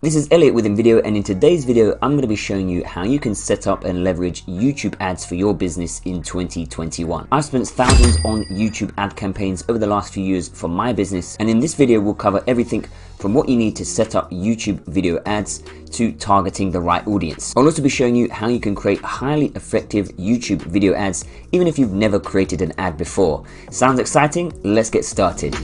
This is Elliot with InVideo, and in today's video I'm going to be showing you how you can set up and leverage YouTube ads for your business in 2021. I've spent thousands on YouTube ad campaigns over the last few years for my business, and in this video we'll cover everything from what you need to set up YouTube video ads to targeting the right audience. I'll also be showing you how you can create highly effective YouTube video ads even if you've never created an ad before. Sounds exciting? Let's get started.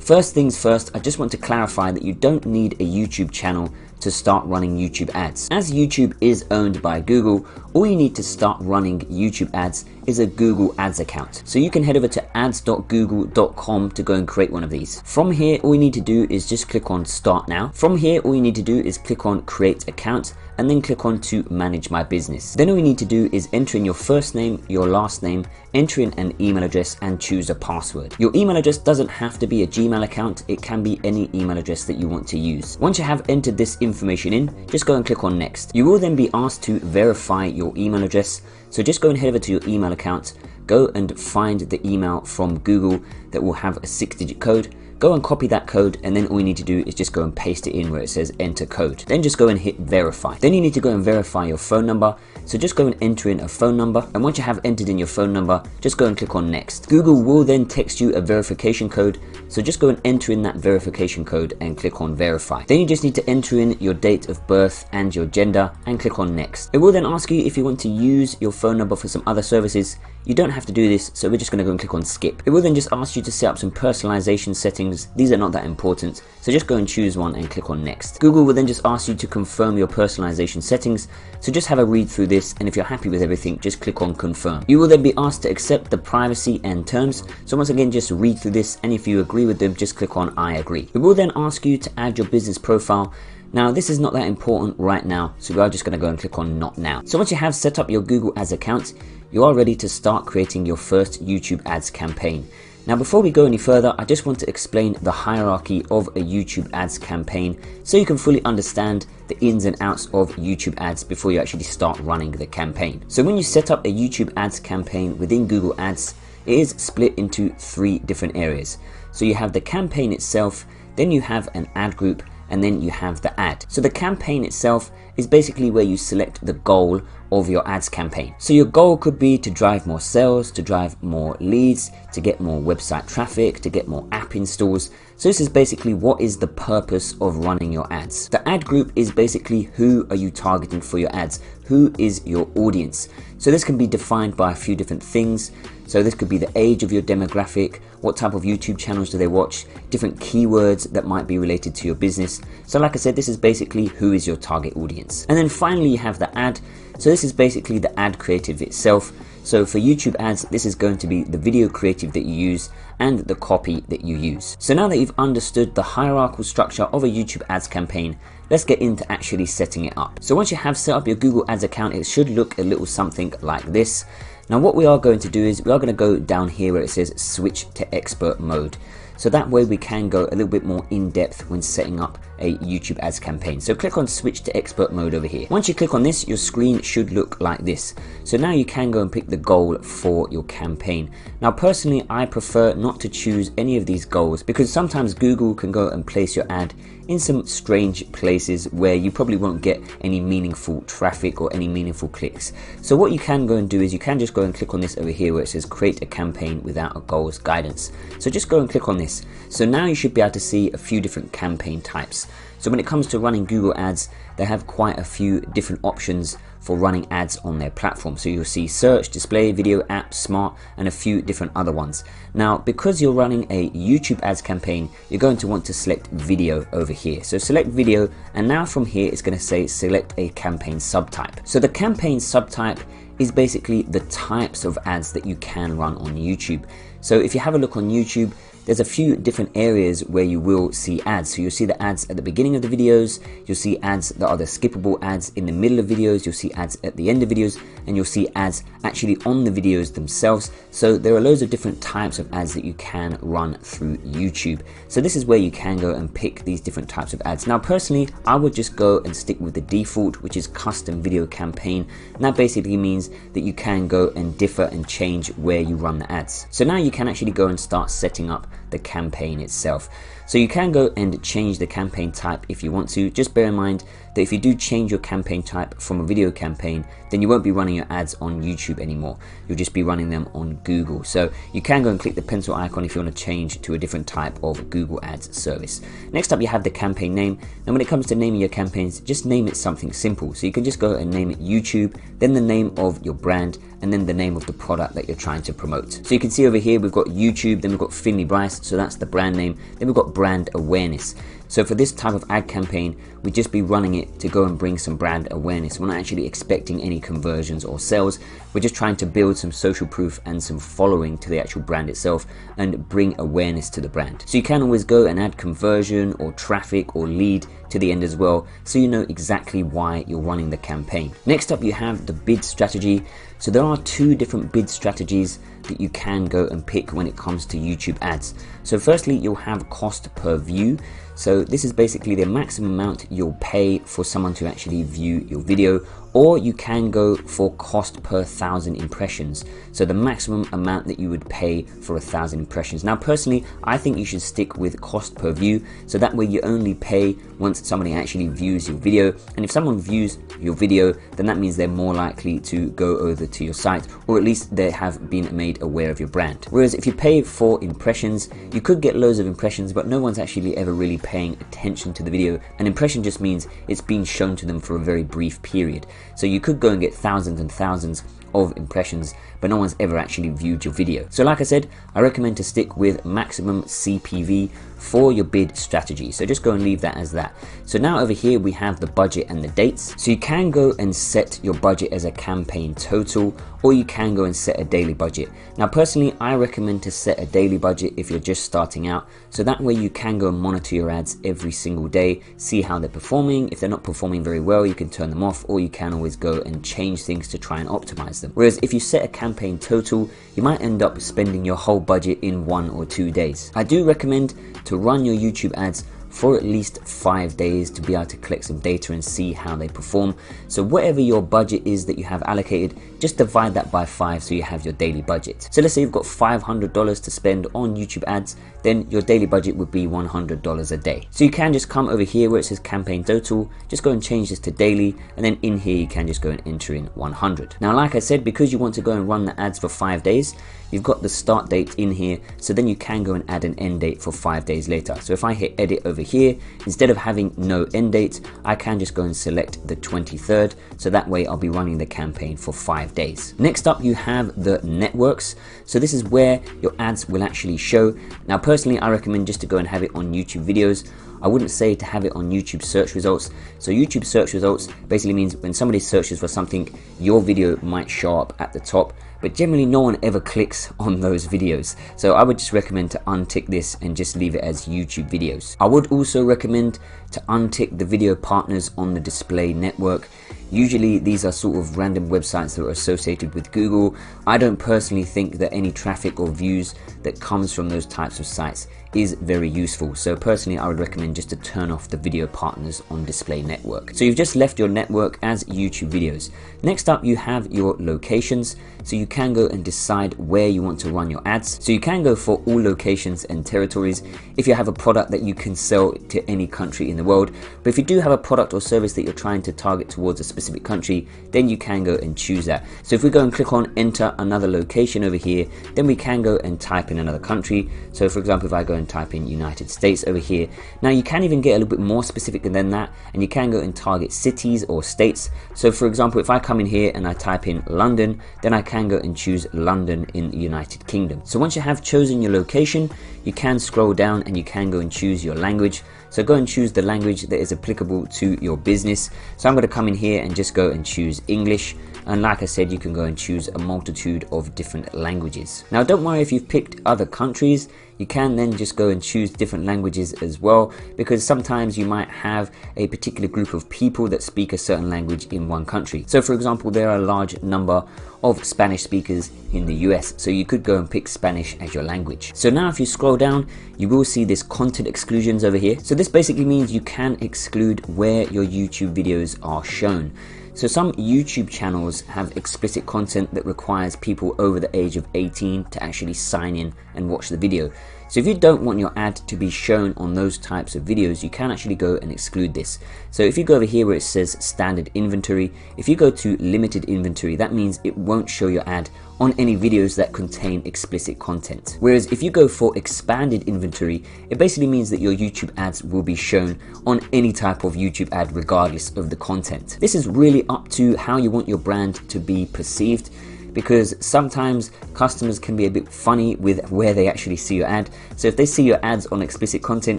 First things first, I just want to clarify that you don't need a YouTube channel to start running YouTube ads. As YouTube is owned by Google, all you need to start running YouTube ads is a Google Ads account. So you can head over to ads.google.com to go and create one of these. From here, all you need to do is just click on Start Now. From here, all you need to do is click on Create Account and then click on to Manage My Business. Then all you need to do is enter in your first name, your last name, enter in an email address and choose a password. Your email address doesn't have to be a Gmail account, it can be any email address that you want to use. Once you have entered this information in, just go and click on Next. You will then be asked to verify your email address, so just go and head over to your email account, go and find the email from Google that will have a 6-digit code. Go and copy that code, and then all you need to do is just go and paste it in where it says enter code. Then just go and hit verify. Then you need to go and verify your phone number. So just go and enter in a phone number, and once you have entered in your phone number, just go and click on next. Google will then text you a verification code, so just go and enter in that verification code and click on verify. Then you just need to enter in your date of birth and your gender and click on next. It will then ask you if you want to use your phone number for some other services. You don't have to do this, so we're just going to go and click on skip. It will then just ask you to set up some personalization settings. These are not that important, so just go and choose one and click on next. Google will then just ask you to confirm your personalization settings, so just have a read through this, and if you're happy with everything, just click on confirm. You will then be asked to accept the privacy and terms, so once again just read through this, and if you agree with them, just click on I agree. It will then ask you to add your business profile. Now this is not that important right now, so we are just going to go and click on not now. So once you have set up your Google Ads account, you are ready to start creating your first YouTube ads campaign. Now before we go any further, I just want to explain the hierarchy of a YouTube ads campaign so you can fully understand the ins and outs of YouTube ads before you actually start running the campaign. So when you set up a YouTube ads campaign within Google Ads, it is split into 3 different areas. So you have the campaign itself, then you have an ad group, and then you have the ad. So the campaign itself is basically where you select the goal of your ads campaign. So your goal could be to drive more sales, to drive more leads, to get more website traffic, to get more app installs. So this is basically what is the purpose of running your ads. The ad group is basically who are you targeting for your ads? Who is your audience? So this can be defined by a few different things. So this could be the age of your demographic, what type of YouTube channels do they watch, different keywords that might be related to your business. So like I said, this is basically who is your target audience. And then finally you have the ad. So this is basically the ad creative itself. So for YouTube ads, this is going to be the video creative that you use and the copy that you use. So now that you've understood the hierarchical structure of a YouTube ads campaign, let's get into actually setting it up. So once you have set up your Google Ads account, it should look a little something like this. Now what we are going to do is we are going to go down here where it says switch to expert mode. So that way we can go a little bit more in depth when setting up a YouTube ads campaign. So click on switch to expert mode over here. Once you click on this, your screen should look like this. So now you can go and pick the goal for your campaign. Now personally, I prefer not to choose any of these goals because sometimes Google can go and place your ad in some strange places where you probably won't get any meaningful traffic or any meaningful clicks. So what you can go and do is you can just go and click on this over here where it says create a campaign without a goals guidance. So just go and click on this. So now you should be able to see a few different campaign types. So when it comes to running Google Ads, they have quite a few different options for running ads on their platform. So you'll see search, display, video, app, smart, and a few different other ones. Now, because you're running a YouTube ads campaign, you're going to want to select video over here. So select video, and now from here, it's going to say select a campaign subtype. So the campaign subtype is basically the types of ads that you can run on YouTube. So if you have a look on YouTube, there's a few different areas where you will see ads. So you'll see the ads at the beginning of the videos, you'll see ads that are the skippable ads in the middle of videos, you'll see ads at the end of videos, and you'll see ads actually on the videos themselves. So there are loads of different types of ads that you can run through YouTube. So this is where you can go and pick these different types of ads. Now personally, I would just go and stick with the default, which is custom video campaign. And that basically means that you can go and differ and change where you run the ads. So now you can actually go and start setting up the campaign itself. So you can go and change the campaign type if you want to. Just bear in mind that if you do change your campaign type from a video campaign, then you won't be running your ads on YouTube anymore. You'll just be running them on Google. So you can go and click the pencil icon if you want to change to a different type of Google Ads service. Next up, you have the campaign name. And when it comes to naming your campaigns, just name it something simple. So you can just go and name it YouTube, then the name of your brand, and then the name of the product that you're trying to promote. So you can see over here, we've got YouTube, then we've got Finley Bryce, so that's the brand name. Then we've got brand awareness. So for this type of ad campaign, we'd just be running it to go and bring some brand awareness. We're not actually expecting any conversions or sales. We're just trying to build some social proof and some following to the actual brand itself and bring awareness to the brand. So you can always go and add conversion or traffic or lead to the end as well, so you know exactly why you're running the campaign. Next up, you have the bid strategy. So there are two different bid strategies that you can go and pick when it comes to YouTube ads. So firstly, you'll have cost per view. So this is basically the maximum amount you'll pay for someone to actually view your video, or you can go for cost per 1,000 impressions. So the maximum amount that you would pay for 1,000 impressions. Now personally, I think you should stick with cost per view, so that way you only pay once somebody actually views your video. And if someone views your video, then that means they're more likely to go over to your site, or at least they have been made aware of your brand. Whereas if you pay for impressions, you could get loads of impressions, but no one's actually ever really paying attention to the video. An impression just means it's being shown to them for a very brief period. So you could go and get thousands and thousands of impressions, but no one's ever actually viewed your video. So like I said, I recommend to stick with maximum CPV for your bid strategy. So just go and leave that as that. So now over here we have the budget and the dates. So you can go and set your budget as a campaign total, or you can go and set a daily budget. Now personally, I recommend to set a daily budget if you're just starting out, so that way you can go and monitor your ads every single day, see how they're performing. If they're not performing very well, you can turn them off, or you can always go and change things to try and optimize them. Whereas if you set a campaign total, you might end up spending your whole budget in 1 or 2 days. I do recommend to run your YouTube ads for at least 5 days to be able to collect some data and see how they perform. So whatever your budget is that you have allocated, just divide that by 5 so you have your daily budget. So let's say you've got $500 to spend on YouTube ads, then your daily budget would be $100 a day. So you can just come over here where it says campaign total, just go and change this to daily, and then in here you can just go and enter in 100. Now like I said, because you want to go and run the ads for 5 days, you've got the start date in here, so then you can go and add an end date for 5 days later. So if I hit edit over here, instead of having no end date, I can just go and select the 23rd, so that way I'll be running the campaign for 5 days. Next up, you have the networks. So this is where your ads will actually show. Now personally, I recommend just to go and have it on YouTube videos. I wouldn't say to have it on YouTube search results. So YouTube search results basically means when somebody searches for something, your video might show up at the top, but generally no one ever clicks on those videos. So I would just recommend to untick this and just leave it as YouTube videos. I would also recommend to untick the video partners on the display network. Usually these are sort of random websites that are associated with Google. I don't personally think that any traffic or views that comes from those types of sites is very useful. So personally, I would recommend just to turn off the video partners on display network. So you've just left your network as YouTube videos. Next up, you have your locations. So you can go and decide where you want to run your ads. So you can go for all locations and territories if you have a product that you can sell to any country in the world. But if you do have a product or service that you're trying to target towards a specific country, then you can go and choose that. So if we go and click on enter another location over here, then we can go and type in another country. So for example, if I go and type in United States over here, now you can even get a little bit more specific than that, and you can go and target cities or states. So for example, if I come in here and I type in London, then I can go and choose London in the United Kingdom. So once you have chosen your location, you can scroll down and you can go and choose your language. So go and choose the language that is applicable to your business. So I'm going to come in here and just go and choose English. And like I said, you can go and choose a multitude of different languages. Now don't worry if you've picked other countries, you can then just go and choose different languages as well, because sometimes you might have a particular group of people that speak a certain language in one country. So for example, there are a large number of Spanish speakers in the US, so you could go and pick Spanish as your language. So now if you scroll down, you will see this content exclusions over here. So this basically means you can exclude where your YouTube videos are shown. So some YouTube channels have explicit content that requires people over the age of 18 to actually sign in and watch the video. So if you don't want your ad to be shown on those types of videos, you can actually go and exclude this. So if you go over here where it says standard inventory, if you go to limited inventory, that means it won't show your ad on any videos that contain explicit content. Whereas if you go for expanded inventory, it basically means that your YouTube ads will be shown on any type of YouTube ad regardless of the content. This is really up to how you want your brand to be perceived, because sometimes customers can be a bit funny with where they actually see your ad. So if they see your ads on explicit content,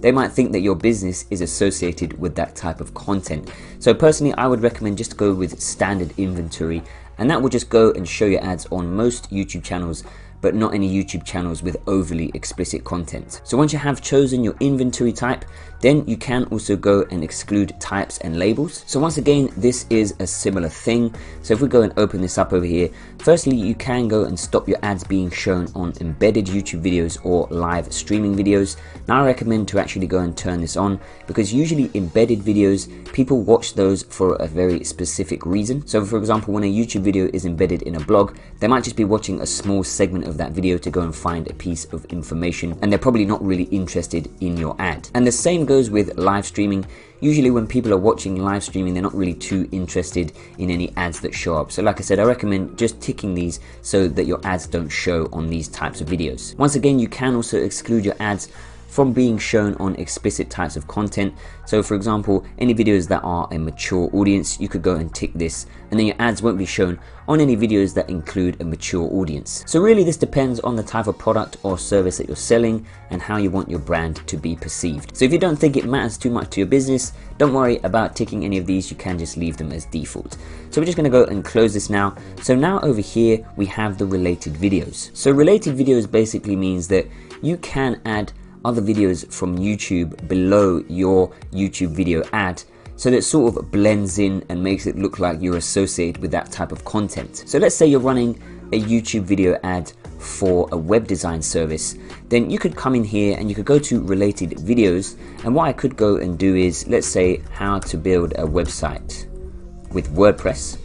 they might think that your business is associated with that type of content. So personally, I would recommend just go with standard inventory, and that will just go and show your ads on most YouTube channels, but not any YouTube channels with overly explicit content. So once you have chosen your inventory type, then you can also go and exclude types and labels. So once again, this is a similar thing. So if we go and open this up over here, firstly, you can go and stop your ads being shown on embedded YouTube videos or live streaming videos. Now I recommend to actually go and turn this on, because usually embedded videos, people watch those for a very specific reason. So for example, when a YouTube video is embedded in a blog, they might just be watching a small segment of that video to go and find a piece of information, and they're probably not really interested in your ad. And the same goes with live streaming. Usually when people are watching live streaming, they're not really too interested in any ads that show up. So like I said, I recommend just ticking these so that your ads don't show on these types of videos. Once again, you can also exclude your ads from being shown on explicit types of content. So for example, any videos that are a mature audience, you could go and tick this, and then your ads won't be shown on any videos that include a mature audience. So really this depends on the type of product or service that you're selling and how you want your brand to be perceived. So if you don't think it matters too much to your business, don't worry about ticking any of these, you can just leave them as default. So we're just gonna go and close this now. So now over here, we have the related videos. So related videos basically means that you can add other videos from YouTube below your YouTube video ad, so that it sort of blends in and makes it look like you're associated with that type of content. So let's say you're running a YouTube video ad for a web design service, then you could come in here and you could go to related videos, and what I could go and do is, let's say how to build a website with WordPress.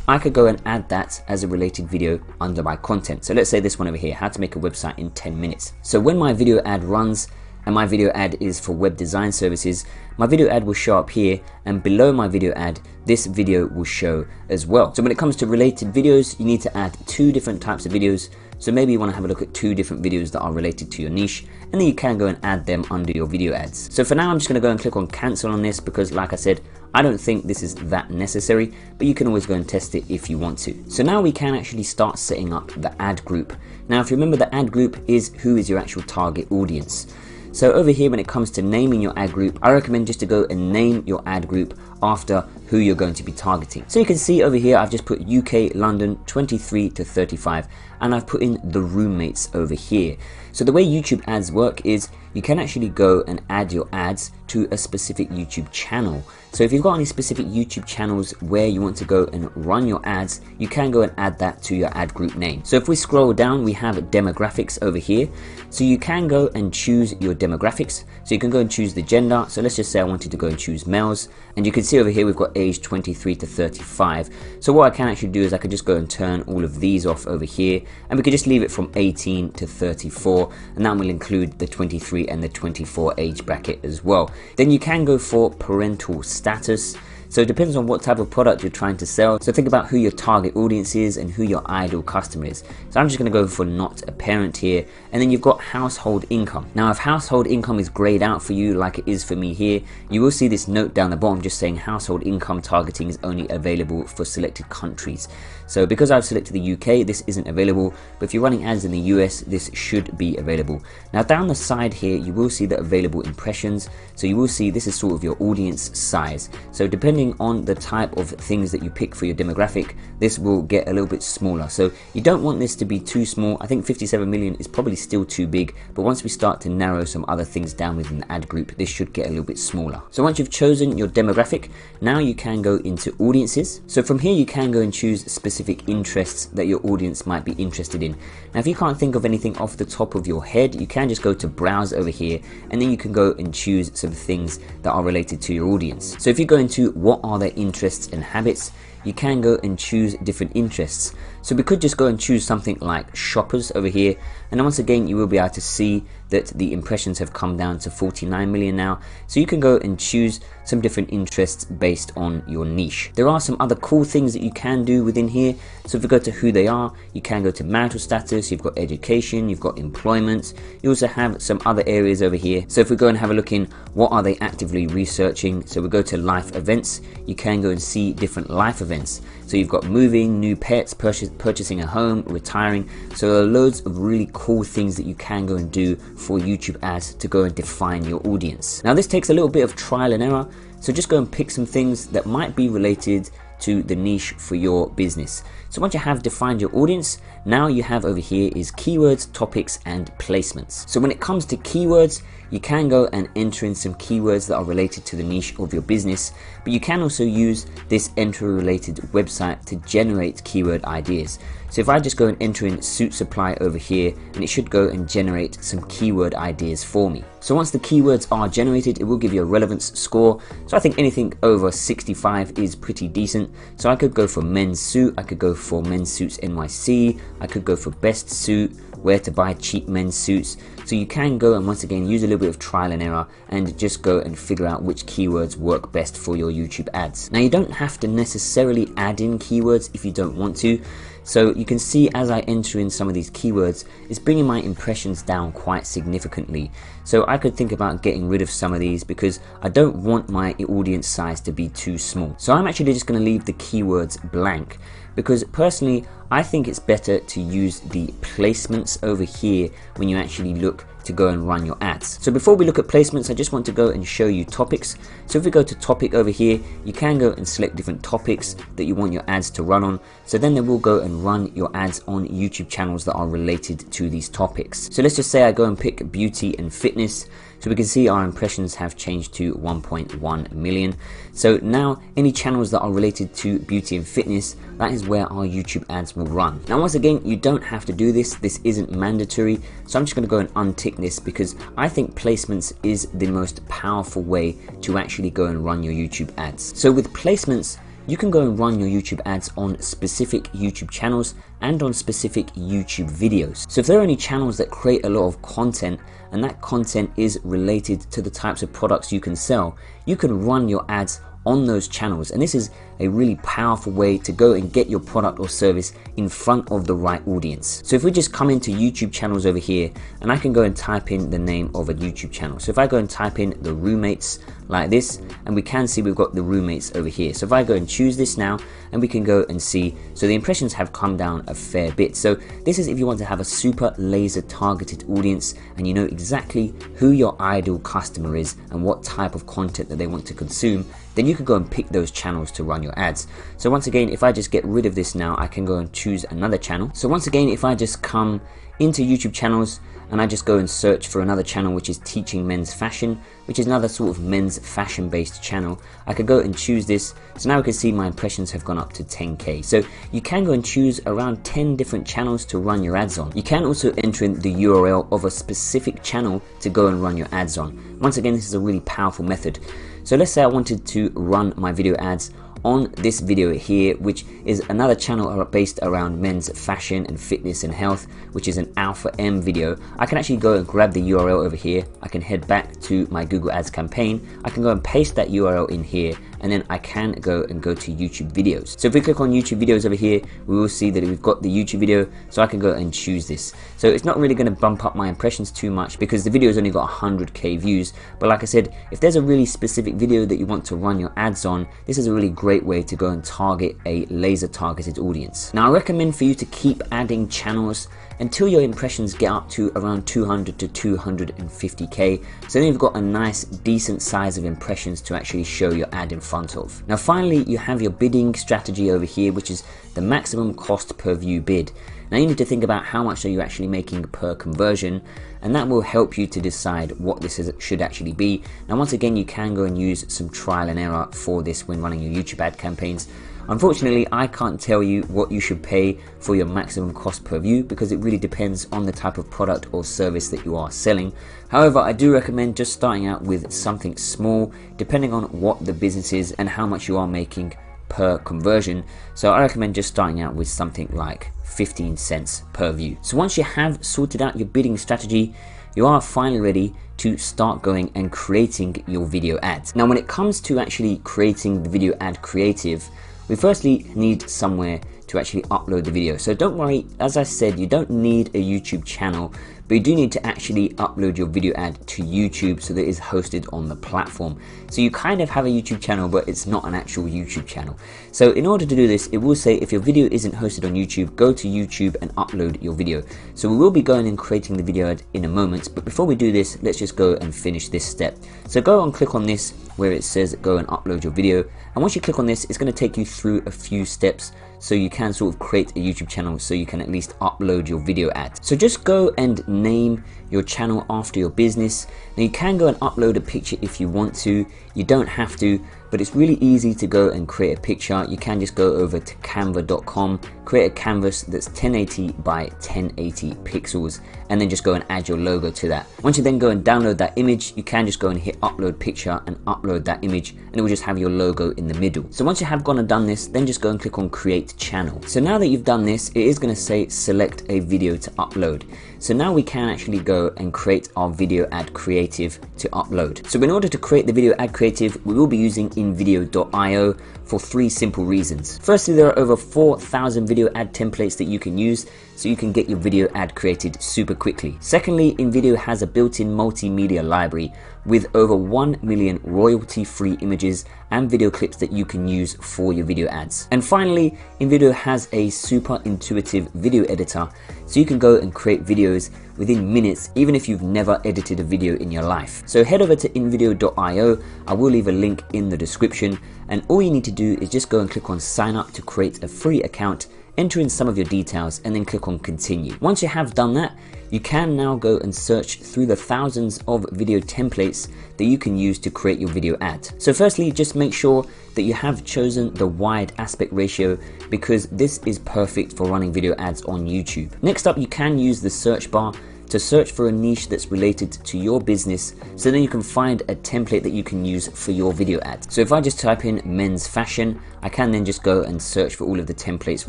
I could go and add that as a related video under my content. So let's say this one over here, how to make a website in 10 minutes. So when my video ad runs, and my video ad is for web design services, my video ad will show up here, and below my video ad, this video will show as well. So when it comes to related videos, you need to add 2 different types of videos. So maybe you want to have a look at 2 different videos that are related to your niche, and then you can go and add them under your video ads. So for now, I'm just going to go and click on cancel on this, because like I said, I don't think this is that necessary, but you can always go and test it if you want to. So now we can actually start setting up the ad group. Now, if you remember, the ad group is who is your actual target audience. So over here, when it comes to naming your ad group, I recommend just to go and name your ad group after who you're going to be targeting. So you can see over here, I've just put UK, London, 23 to 35, and I've put in the roommates over here. So the way YouTube ads work is you can actually go and add your ads to a specific YouTube channel. So if you've got any specific YouTube channels where you want to go and run your ads, you can go and add that to your ad group name. So if we scroll down, we have demographics over here. So you can go and choose your demographics. So you can go and choose the gender. So let's just say I wanted to go and choose males, and you can see over here we've got age 23 to 35. So what I can actually do is I could just go and turn all of these off over here, and we could just leave it from 18 to 34, and that will include the 23 and the 24 age bracket as well. Then you can go for parental status. So it depends on what type of product you're trying to sell. So think about who your target audience is and who your ideal customer is. So I'm just going to go for not a parent here. And then you've got household income. Now, if household income is grayed out for you like it is for me here, you will see this note down the bottom just saying household income targeting is only available for selected countries. So because I've selected the UK, this isn't available, but if you're running ads in the US, this should be available. Now down the side here, you will see the available impressions. So you will see this is sort of your audience size. So depending on the type of things that you pick for your demographic, this will get a little bit smaller. So you don't want this to be too small. I think 57 million is probably still too big, but once we start to narrow some other things down within the ad group, this should get a little bit smaller. So once you've chosen your demographic, now you can go into audiences. So from here, you can go and choose specific interests that your audience might be interested in. Now, if you can't think of anything off the top of your head, you can just go to browse over here, and then you can go and choose some things that are related to your audience. So if you go into what are their interests and habits, you can go and choose different interests. So we could just go and choose something like shoppers over here, and then once again you will be able to see that the impressions have come down to 49 million now. So you can go and choose some different interests based on your niche. There are some other cool things that you can do within here. So if we go to who they are, you can go to marital status, you've got education, you've got employment, you also have some other areas over here. So if we go and have a look in what are they actively researching, so we go to life events, you can go and see different life events. So you've got moving, new pets, purchasing a home, retiring. So there are loads of really cool things that you can go and do for YouTube ads to go and define your audience. Now this takes a little bit of trial and error, so just go and pick some things that might be related to the niche for your business. So once you have defined your audience, now you have over here is keywords, topics, and placements. So when it comes to keywords, you can go and enter in some keywords that are related to the niche of your business, but you can also use this enter related website to generate keyword ideas. So if I just go and enter in suit supply over here, and it should go and generate some keyword ideas for me. So once the keywords are generated, it will give you a relevance score. So I think anything over 65 is pretty decent. So I could go for men's suit, I could go for men's suits NYC, I could go for best suit, where to buy cheap men's suits. So you can go and once again use a little bit of trial and error and just go and figure out which keywords work best for your YouTube ads. Now you don't have to necessarily add in keywords if you don't want to. So you can see as I enter in some of these keywords, it's bringing my impressions down quite significantly. So I could think about getting rid of some of these because I don't want my audience size to be too small. So I'm actually just going to leave the keywords blank, because personally I think it's better to use the placements over here when you actually look to go and run your ads. So before we look at placements, I just want to go and show you topics. So if we go to topic over here, you can go and select different topics that you want your ads to run on. So then they will go and run your ads on YouTube channels that are related to these topics. So let's just say I go and pick beauty and fitness. So we can see our impressions have changed to 1.1 million. So now any channels that are related to beauty and fitness, that is where our YouTube ads will run. Now once again, you don't have to do this. This isn't mandatory. So I'm just going to go and untick this because I think placements is the most powerful way to actually go and run your YouTube ads. So with placements, you can go and run your YouTube ads on specific YouTube channels and on specific YouTube videos. So if there are any channels that create a lot of content and that content is related to the types of products you can sell, you can run your ads on those channels, and this is a really powerful way to go and get your product or service in front of the right audience. So if we just come into YouTube channels over here, and I can go and type in the name of a YouTube channel. So if I go and type in the roommates like this, and we can see we've got the roommates over here. So if I go and choose this now, and we can go and see, so the impressions have come down a fair bit. So this is if you want to have a super laser targeted audience and you know exactly who your ideal customer is and what type of content that they want to consume, then you can go and pick those channels to run your ads. So once again, if I just get rid of this now, I can go and choose another channel. So once again, if I just come into YouTube channels and I just go and search for another channel which is teaching men's fashion, which is another sort of men's fashion based channel, I could go and choose this. So now we can see my impressions have gone up to 10k. So you can go and choose around 10 different channels to run your ads on. You can also enter in the URL of a specific channel to go and run your ads on. Once again, this is a really powerful method. So let's say I wanted to run my video ads on this video here, which is another channel based around men's fashion and fitness and health, which is an Alpha M video. I can actually go and grab the URL over here. I can head back to my Google Ads campaign. I can go and paste that URL in here, and then I can go to YouTube videos. So if we click on YouTube videos over here, we will see that we've got the YouTube video, so I can go and choose this. So it's not really going to bump up my impressions too much because the video's only got 100k views. But like I said, if there's a really specific video that you want to run your ads on, this is a really great way to go and target a laser targeted audience. Now I recommend for you to keep adding channels until your impressions get up to around 200 to 250k. So then you've got a nice decent size of impressions to actually show your ad in front of. Now finally, you have your bidding strategy over here, which is the maximum cost per view bid. Now you need to think about how much are you actually making per conversion, and that will help you to decide what this should actually be. Now once again, you can go and use some trial and error for this when running your YouTube ad campaigns. Unfortunately, I can't tell you what you should pay for your maximum cost per view because it really depends on the type of product or service that you are selling. However, I do recommend just starting out with something small, depending on what the business is and how much you are making per conversion. So I recommend just starting out with something like 15 cents per view. So once you have sorted out your bidding strategy, you are finally ready to start going and creating your video ads. Now, when it comes to actually creating the video ad creative, we firstly need somewhere to actually upload the video. So don't worry, as I said, you don't need a YouTube channel, but you do need to actually upload your video ad to YouTube so that it is hosted on the platform. So you kind of have a YouTube channel, but it's not an actual YouTube channel. So in order to do this, it will say if your video isn't hosted on YouTube, go to YouTube and upload your video. So we will be going and creating the video ad in a moment, but before we do this, let's just go and finish this step. So go and click on this where it says go and upload your video, and once you click on this, it's going to take you through a few steps so you can sort of create a YouTube channel so you can at least upload your video ad. So just go and name your channel after your business. Now you can go and upload a picture if you want to, you don't have to, but it's really easy to go and create a picture. You can just go over to canva.com, create a canvas that's 1080 by 1080 pixels, and then just go and add your logo to that. Once you then go and download that image, you can just go and hit upload picture and upload that image, and it will just have your logo in the middle. So once you have gone and done this, then just go and click on create channel. So now that you've done this, it is going to say select a video to upload. So now we can actually go and create our video ad creative to upload. So in order to create the video ad creative, we will be using InVideo.io for 3 simple reasons. Firstly, there are over 4,000 video ad templates that you can use, so you can get your video ad created super quickly. Secondly, InVideo has a built-in multimedia library with over 1 million royalty-free images and video clips that you can use for your video ads. And finally, InVideo has a super intuitive video editor, so you can go and create videos within minutes, even if you've never edited a video in your life. So head over to InVideo.io, I will leave a link in the description, and all you need to do is just go and click on sign up to create a free account, enter in some of your details, and then click on continue. Once you have done that, you can now go and search through the thousands of video templates that you can use to create your video ad. So firstly, just make sure that you have chosen the wide aspect ratio, because this is perfect for running video ads on YouTube. Next up, you can use the search bar to search for a niche that's related to your business, so then you can find a template that you can use for your video ad. So if I just type in men's fashion, I can then just go and search for all of the templates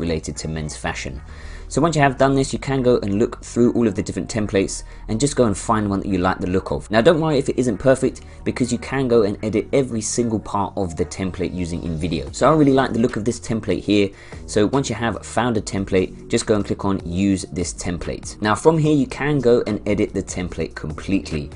related to men's fashion. So once you have done this, you can go and look through all of the different templates and just go and find one that you like the look of. Now don't worry if it isn't perfect, because you can go and edit every single part of the template using InVideo. So I really like the look of this template here. So once you have found a template, just go and click on use this template. Now from here, you can go and edit the template completely.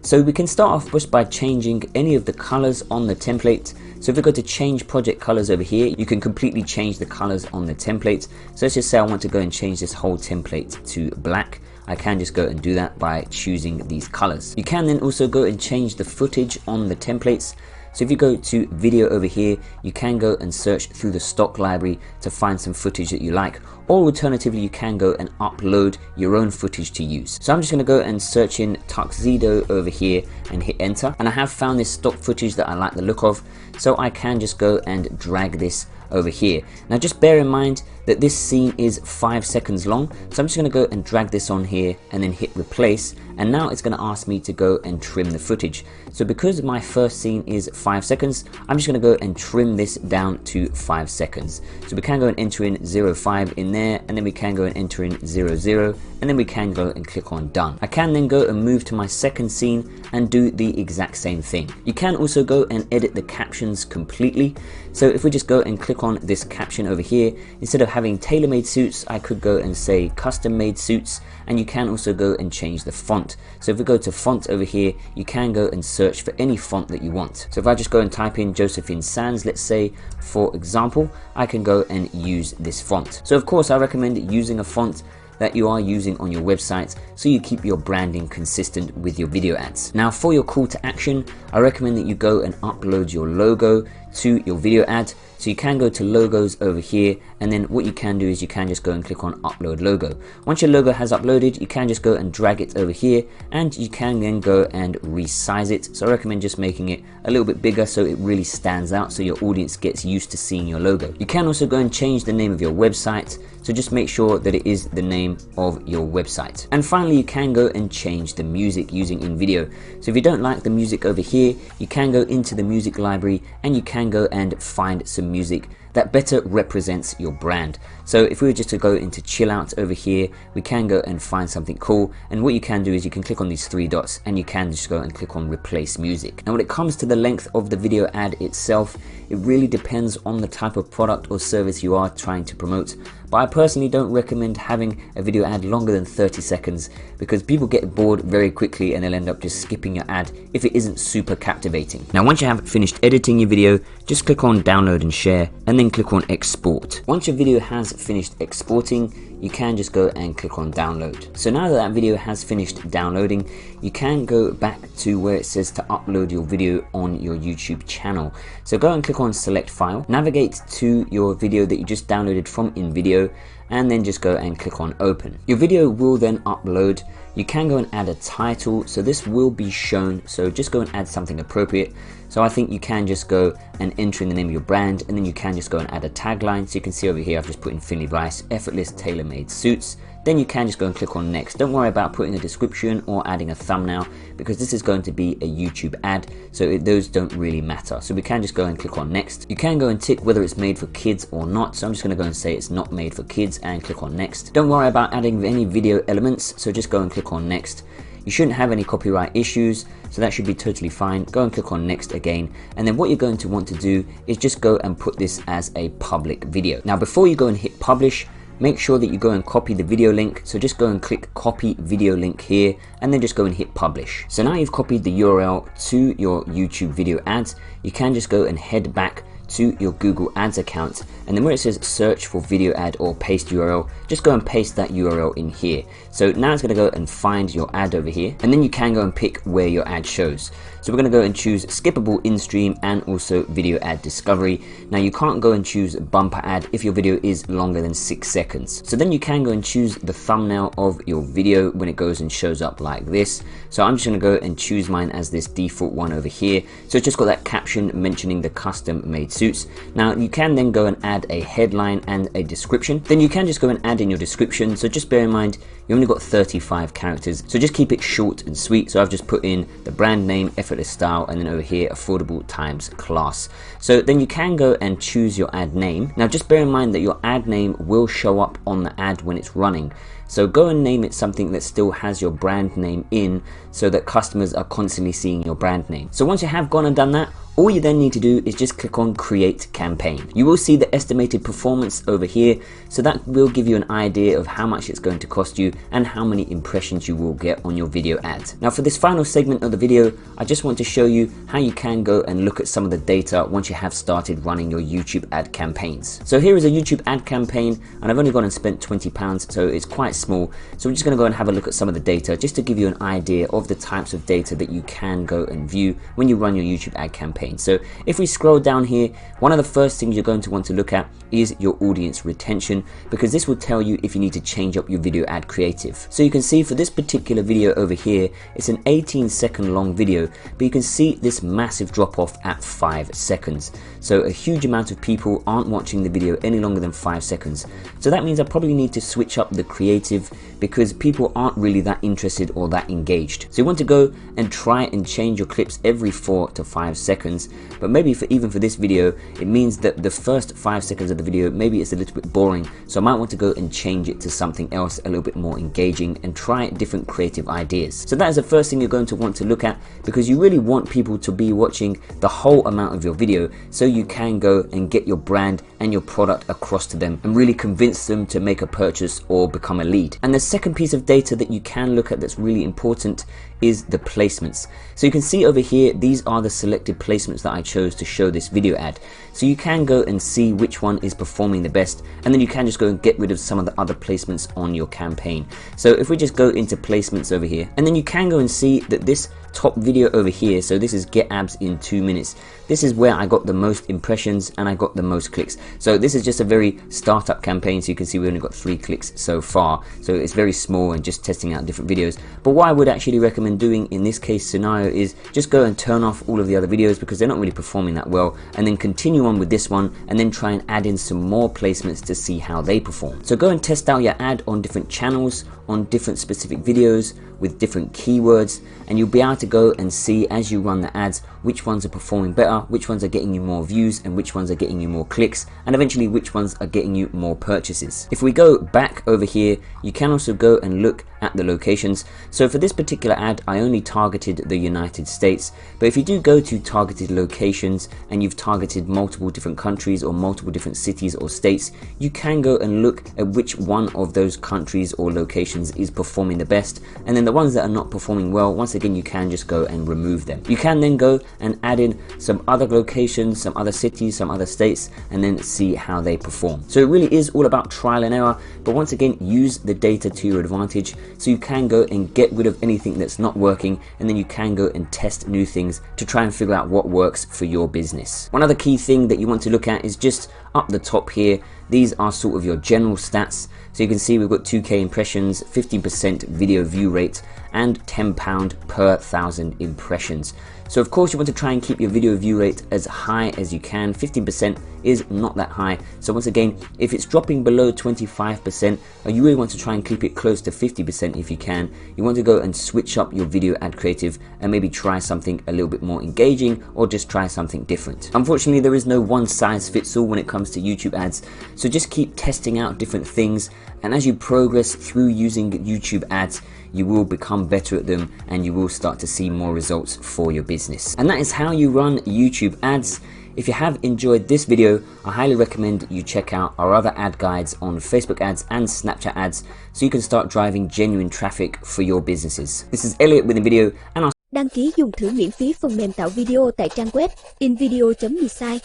So we can start off just by changing any of the colors on the template. So if we go to change project colors over here, you can completely change the colors on the template. So let's just say I want to go and change this whole template to black. I can just go and do that by choosing these colors. You can then also go and change the footage on the templates. So if you go to video over here, you can go and search through the stock library to find some footage that you like, or alternatively, you can go and upload your own footage to use. So I'm just gonna go and search in tuxedo over here and hit enter. And I have found this stock footage that I like the look of, so I can just go and drag this over here. Now just bear in mind that this scene is 5 seconds long, so I'm just going to go and drag this on here and then hit replace, and now it's going to ask me to go and trim the footage. So because my first scene is 5 seconds, I'm just going to go and trim this down to 5 seconds. So we can go and enter in 05 in there, and then we can go and enter in 00, and then we can go and click on done. I can then go and move to my second scene and do the exact same thing. You can also go and edit the captions completely. So if we just go and click on this caption over here, instead of having tailor-made suits, I could go and say custom-made suits, and you can also go and change the font. So if we go to font over here, you can go and search for any font that you want. So if I just go and type in Josephine Sands, let's say, for example, I can go and use this font. So of course, I recommend using a font that you are using on your website, so you keep your branding consistent with your video ads. Now for your call to action, I recommend that you go and upload your logo to your video ad. So you can go to logos over here, and then what you can do is you can just go and click on upload logo. Once your logo has uploaded, you can just go and drag it over here, and you can then go and resize it. So I recommend just making it a little bit bigger so it really stands out, so your audience gets used to seeing your logo. You can also go and change the name of your website, so just make sure that it is the name of your website. And finally, you can go and change the music using InVideo. So if you don't like the music over here, you can go into the music library and you can go and find some music that better represents your brand. So if we were just to go into chill out over here, we can go and find something cool, and what you can do is you can click on these three dots and you can just go and click on replace music. Now when it comes to the length of the video ad itself, it really depends on the type of product or service you are trying to promote, but I personally don't recommend having a video ad longer than 30 seconds because people get bored very quickly and they'll end up just skipping your ad if it isn't super captivating. Now once you have finished editing your video, just click on download and share and then click on export. Once your video has finished exporting, you can just go and click on download. So now that that video has finished downloading, you can go back to where it says to upload your video on your YouTube channel. So go and click on select file, navigate to your video that you just downloaded from InVideo, and then just go and click on open. Your video will then upload. You can go and add a title, so this will be shown, so just go and add something appropriate. So I think you can just go and enter in the name of your brand, and then you can just go and add a tagline. So you can see over here I've just put in Finley Rice, effortless tailor-made suits. Then you can just go and click on next. Don't worry about putting a description or adding a thumbnail because this is going to be a YouTube ad, so those don't really matter. So we can just go and click on next. You can go and tick whether it's made for kids or not, so I'm just going to go and say it's not made for kids and click on next. Don't worry about adding any video elements, so just go and click on next. You shouldn't have any copyright issues, so that should be totally fine. Go and click on next again, and then what you're going to want to do is just go and put this as a public video. Now before you go and hit publish, make sure that you go and copy the video link. So just go and click copy video link here and then just go and hit publish. So now you've copied the URL to your YouTube video ads, you can just go and head back to your Google Ads account, and then where it says search for video ad or paste URL, just go and paste that URL in here. So now it's going to go and find your ad over here, and then you can go and pick where your ad shows. So we're going to go and choose skippable in-stream and also video ad discovery. Now you can't go and choose bumper ad if your video is longer than 6 seconds. So then you can go and choose the thumbnail of your video when it goes and shows up like this. So I'm just going to go and choose mine as this default one over here. So it's just got that caption mentioning the custom made suits. Now you can then go and add a headline and a description. Then you can just go and add in your description. So just bear in mind, you only got 35 characters, so just keep it short and sweet. So I've just put in the brand name, effortless style, and then over here affordable times class. So then you can go and choose your ad name. Now just bear in mind that your ad name will show up on the ad when it's running. So go and name it something that still has your brand name in, so that customers are constantly seeing your brand name. So once you have gone and done that, all you then need to do is just click on create campaign. You will see the estimated performance over here, so that will give you an idea of how much it's going to cost you and how many impressions you will get on your video ads. Now for this final segment of the video, I just want to show you how you can go and look at some of the data once you have started running your YouTube ad campaigns. So here is a YouTube ad campaign, and I've only gone and spent £20, so it's quite small. So we're just going to go and have a look at some of the data just to give you an idea of the types of data that you can go and view when you run your YouTube ad campaign. So if we scroll down here, one of the first things you're going to want to look at is your audience retention, because this will tell you if you need to change up your video ad creative. So you can see for this particular video over here, it's an 18-second long video, but you can see this massive drop off at 5 seconds. So a huge amount of people aren't watching the video any longer than 5 seconds. So that means I probably need to switch up the creative because people aren't really that interested or that engaged. So you want to go and try and change your clips every 4 to 5 seconds. But maybe even for this video, it means that the first 5 seconds of the video, maybe it's a little bit boring. So I might want to go and change it to something else a little bit more engaging and try different creative ideas. So that is the first thing you're going to want to look at, because you really want people to be watching the whole amount of your video so you can go and get your brand and your product across to them and really convince them to make a purchase or become a lead. And the second piece of data that you can look at that's really important is the placements. So you can see over here, these are the selected placements that I chose to show this video ad. So you can go and see which one is performing the best, and then you can just go and get rid of some of the other placements on your campaign. So if we just go into placements over here, and then you can go and see that this top video over here, so this is get abs in 2 minutes. This is where I got the most impressions and I got the most clicks. So this is just a very startup campaign, so you can see we only got 3 clicks so far. So it's very small and just testing out different videos. But what I would actually recommend doing in this case scenario is just go and turn off all of the other videos because they're not really performing that well, and then continue on with this one and then try and add in some more placements to see how they perform. So go and test out your ad on different channels, on different specific videos, with different keywords, and you'll be able to go and see as you run the ads which ones are performing better, which ones are getting you more views, and which ones are getting you more clicks, and eventually which ones are getting you more purchases. If we go back over here, you can also go and look at the locations. So for this particular ad, I only targeted the United States, but if you do go to targeted locations and you've targeted multiple different countries or multiple different cities or states, you can go and look at which one of those countries or locations is performing the best, and then the ones that are not performing well, once again you can just go and remove them. You can then go and add in some other locations, some other cities, some other states, and then see how they perform. So it really is all about trial and error, but once again use the data to your advantage, so you can go and get rid of anything that's not working, and then you can go and test new things to try and figure out what works for your business. One other key thing that you want to look at is just up the top here. These are sort of your general stats. So you can see we've got 2K impressions, 15% video view rate, and £10 per 1,000 impressions. So of course you want to try and keep your video view rate as high as you can. 15% is not that high. So once again, if it's dropping below 25%, you really want to try and keep it close to 50% if you can. You want to go and switch up your video ad creative and maybe try something a little bit more engaging, or just try something different. Unfortunately, there is no one size fits all when it comes to YouTube ads. So just keep testing out different things, and as you progress through using YouTube ads, you will become better at them and you will start to see more results for your business. And that is how you run YouTube ads. If you have enjoyed this video, I highly recommend you check out our other ad guides on Facebook ads and Snapchat ads, so you can start driving genuine traffic for your businesses. This is Elliot with a video, and I'll đăng ký dùng thử miễn phí phần mềm tạo video tại trang web invideo.design.